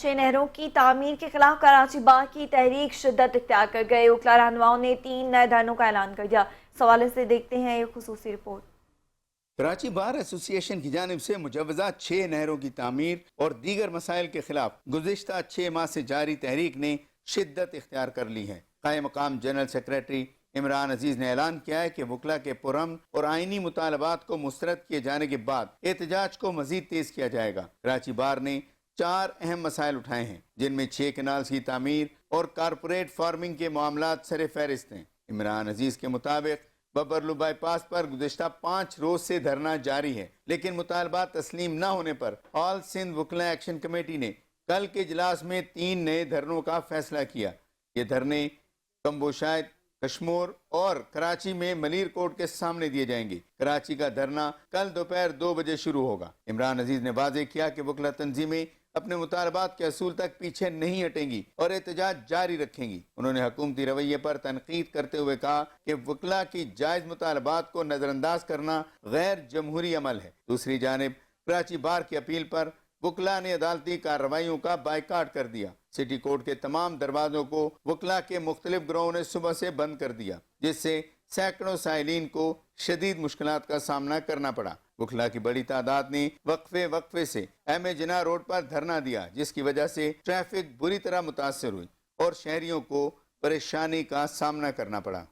6 नहरों की तामीर के खिलाफ कराची बार की तहरीक शिद्दत इख्तियार कर गए। वकला रहनुमाओं ने 3 नए धरनों का ऐलान कर दिया। इस हवाले से देखते हैं एक खुसूसी रिपोर्ट। कराची बार एसोसिएशन की जानिब से मुजवजा 6 नहरों की तामीर और दीगर मसाइल के खिलाफ गुज़िश्ता 6 माह से जारी तहरीक ने शिद्दत इख्तियार कर ली है। कायम मकाम जनरल सेक्रेटरी इमरान अजीज ने ऐलान किया है कि वकला के पुरअमन और आइनी मुतालबात को मुस्तरद किए जाने के बाद एहतजाज को मजीद तेज किया जाएगा। कराची बार ने 4 अहम मसाइल उठाए हैं, जिनमें 6 कैनाल्स की तामीर और कारपोरेट फार्मिंग के मामलात सर फहरिस्त हैं। इमरान अजीज के मुताबिक बबरलू बाईपास पर गुज़िश्ता 5 रोज से धरना जारी है, लेकिन मुतालबात तस्लीम न होने पर ऑल सिंध वकला एक्शन कमेटी ने कल के इजलास में 3 नए धरनों का फैसला किया। ये धरने कम्बोशायद, कश्मोर और कराची में मलीर कोर्ट के सामने दिए जाएंगे। कराची का धरना कल दोपहर 2 बजे शुरू होगा। इमरान अजीज ने वाज़ेह किया कि वकला तंजीमें अपने मुतालबात के असूल तक पीछे नहीं हटेंगी और एहतजाज जारी रखेंगी। उन्होंने हुकूमती रवैये पर तनकीद करते हुए कहा कि वकला की जायज़ मुतालबात को नज़रअंदाज करना गैर जमहूरी अमल है। दूसरी जानिब कराची बार की अपील पर वकला ने अदालती कार्रवाइयों का बाइकाट कर दिया। सिटी कोर्ट के तमाम दरवाजों को वकला के मुख्तलिफ ग्रोहों ने सुबह से बंद कर दिया, जिससे सैकड़ों साइलिन को शदीद मुश्किलात का सामना करना पड़ा। वकला की बड़ी तादाद ने वक्फे से एम जिना रोड पर धरना दिया, जिसकी वजह से ट्रैफिक बुरी तरह मुतासर हुई और शहरियों को परेशानी का सामना करना पड़ा।